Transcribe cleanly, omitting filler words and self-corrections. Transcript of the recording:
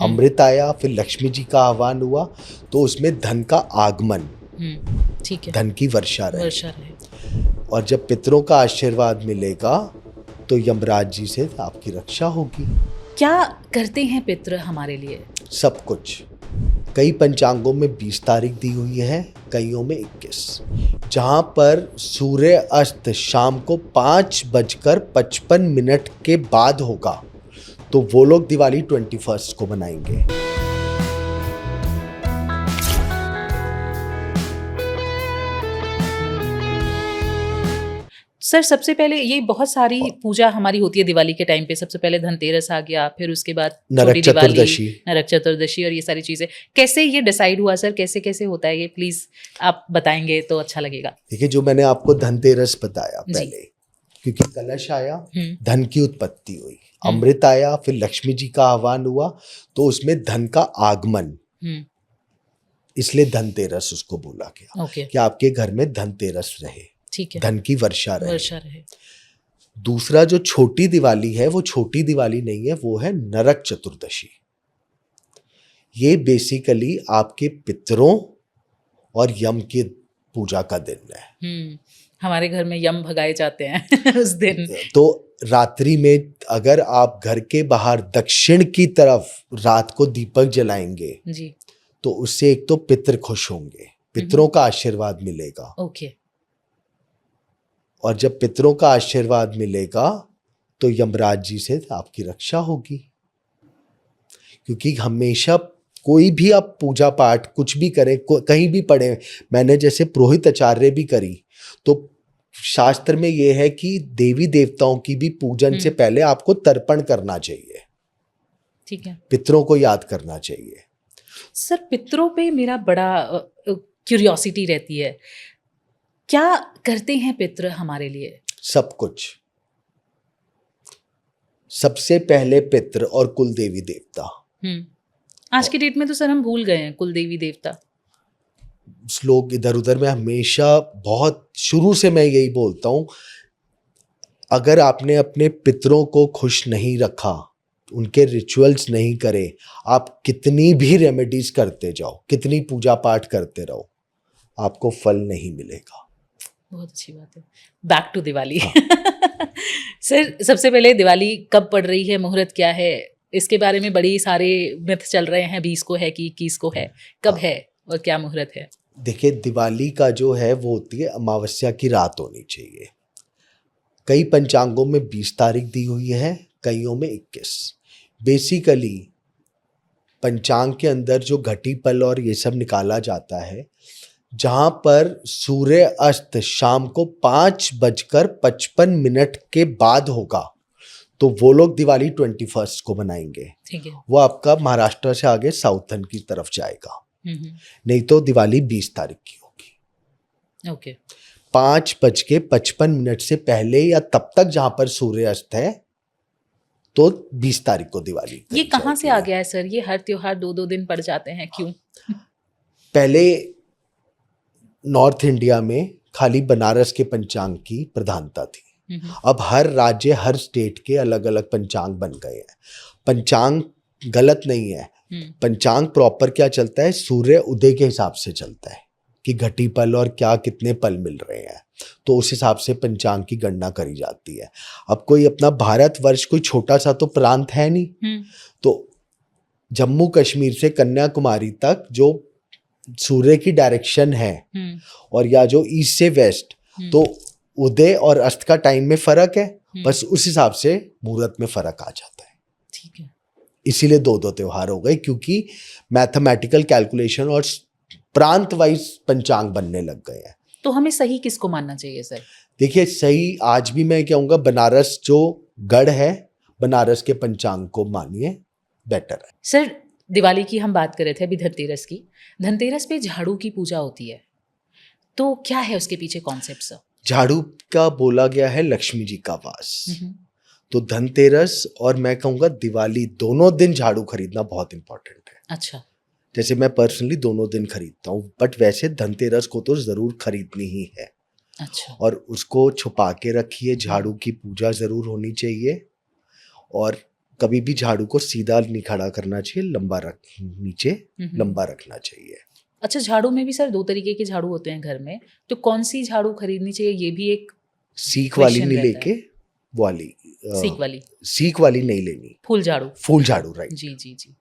अमृत आया, फिर लक्ष्मी जी का आह्वान हुआ, तो उसमें धन का आगमन, ठीक है, धन की वर्षा रहे। वर्षा रहे। और जब पितरों का आशीर्वाद मिलेगा तो यमराज जी से आपकी रक्षा होगी। क्या करते हैं पितृ हमारे लिए? सब कुछ। कई पंचांगों में 20 तारीख दी हुई है, कईयों में 21। जहां पर सूर्य अस्त शाम को 5:55 के बाद होगा, तो वो लोग दिवाली 21 को मनाएंगे। सर, सबसे पहले ये बहुत सारी पूजा हमारी होती है दिवाली के टाइम पे। सबसे पहले धनतेरस आ गया, फिर उसके बाद नरक चतुर्दशी, नरक चतुर्दशी और ये सारी चीजें। कैसे ये डिसाइड हुआ सर, कैसे कैसे होता है ये? प्लीज आप बताएंगे तो अच्छा लगेगा। देखिए, जो मैंने आपको धनतेरस बताया पहले, क्योंकि कलश आया, धन की उत्पत्ति हुई, अमृत आया, फिर लक्ष्मी जी का आह्वान हुआ, तो उसमें धन का आगमन, इसलिए धनतेरस उसको बोला गया कि आपके घर में धनतेरस रहे, ठीक है, धन की वर्षा रहे। दूसरा जो छोटी दिवाली है, वो छोटी दिवाली नहीं है, वो है नरक चतुर्दशी। ये बेसिकली आपके पितरों और यम की पूजा का दिन है। हमारे घर में यम भगाए जाते हैं उस दिन। तो रात्रि में अगर आप घर के बाहर दक्षिण की तरफ रात को दीपक जलाएंगे जी, तो उससे एक तो पितर खुश होंगे, पितरों का आशीर्वाद मिलेगा। ओके। और जब पितरों का आशीर्वाद मिलेगा तो यमराज जी से आपकी रक्षा होगी। क्योंकि हमेशा कोई भी आप पूजा पाठ कुछ भी करें, कहीं भी पढ़े, मैंने जैसे पुरोहित आचार्य भी करी, तो शास्त्र में यह है कि देवी देवताओं की भी पूजन से पहले आपको तर्पण करना चाहिए। ठीक है, पितरों को याद करना चाहिए। सर, पितरों पे मेरा बड़ा क्यूरियोसिटी रहती है। क्या करते हैं पितृ हमारे लिए? सब कुछ। सबसे पहले पितृ और कुल देवी देवता। आज की डेट में तो सर हम भूल गए हैं कुल देवी देवता। लोग इधर उधर में हमेशा, बहुत शुरू से मैं यही बोलता हूं, अगर आपने अपने पितरों को खुश नहीं रखा, उनके रिचुअल्स नहीं करे, आप कितनी भी रेमेडीज करते जाओ, कितनी पूजा पाठ करते रहो, आपको फल नहीं मिलेगा। बहुत अच्छी बात है। Back to Diwali. सर, सबसे पहले दिवाली कब पड़ रही है, मुहूर्त क्या है, इसके बारे में बड़ी सारे मिथ चल रहे हैं। 20 को है कि 21 को है, कब है और क्या मुहूर्त है? देखिए, दिवाली का जो है वो होती है अमावस्या की रात होनी चाहिए। कई पंचांगों में 20 तारीख दी हुई है, कईयों में 21। बेसिकली पंचांग के अंदर जो घटी पल और ये सब निकाला जाता है, जहां पर सूर्य अस्त शाम को 5:55 के बाद होगा, तो वो लोग दिवाली 21 को मनाएंगे। ठीक है, वो आपका महाराष्ट्र से आगे साउथर्न की तरफ जाएगा। नहीं तो दिवाली 20 तारीख की होगी। ओके। 5:55 से पहले या तब तक जहां पर सूर्य अस्त है, तो 20 तारीख को दिवाली। ये कहां से आ गया है सर? ये हर त्योहार 2-2 दिन पड़ जाते हैं, क्यों? पहले नॉर्थ इंडिया में खाली बनारस के पंचांग की प्रधानता थी। अब हर राज्य, हर स्टेट के अलग अलग पंचांग बन गए हैं। पंचांग गलत नहीं है, पंचांग प्रॉपर क्या चलता है, सूर्य उदय के हिसाब से चलता है कि घटी पल और क्या कितने पल मिल रहे हैं, तो उस हिसाब से पंचांग की गणना करी जाती है। अब कोई अपना भारतवर्ष कोई छोटा सा तो प्रांत है नहीं, तो जम्मू कश्मीर से कन्याकुमारी तक जो सूर्य की डायरेक्शन है और या जो ईस्ट से वेस्ट, तो उदय और अस्त का टाइम में फर्क है, बस उस हिसाब से मुहूर्त में फर्क आ जाता है। ठीक है, इसीलिए 2-2 त्योहार हो गए, क्योंकि मैथमेटिकल कैलकुलेशन और प्रांत वाइज पंचांग बनने लग गए हैं। तो हमें सही किसको मानना चाहिए सर? देखिए, सही आज भी मैं कहूँगा बनारस जो गढ़ है, बनारस के पंचांग को मानिए, बेटर है। सर, दिवाली की हम बात कर रहे थे अभी, धनतेरस की। धनतेरस पे झाड़ू की पूजा होती है, तो क्या है उसके पीछे कॉन्सेप्ट सर? झाड़ू का बोला गया है लक्ष्मी जी का वास। तो धनतेरस और मैं कहूँगा दिवाली, दोनों दिन झाड़ू खरीदना बहुत इंपॉर्टेंट है। अच्छा। जैसे मैं पर्सनली दोनों दिन खरीदता हूँ, बट वैसे धनतेरस को तो जरूर खरीदनी ही है। अच्छा। और उसको छुपा के रखिए, झाड़ू की पूजा जरूर होनी चाहिए। और कभी भी झाड़ू को सीधा नहीं खड़ा करना चाहिए, लंबा रख, नीचे लंबा रखना चाहिए। अच्छा, झाड़ू में भी सर 2 तरीके के झाड़ू होते हैं घर में, तो कौन सी झाड़ू खरीदनी चाहिए, ये भी एक सीख वाली क्वेश्चन नहीं रहता लेके वाली सीख वाली, सीख वाली नहीं लेनी, फूल झाड़ू। फूल झाड़ू, राइट। जी जी जी।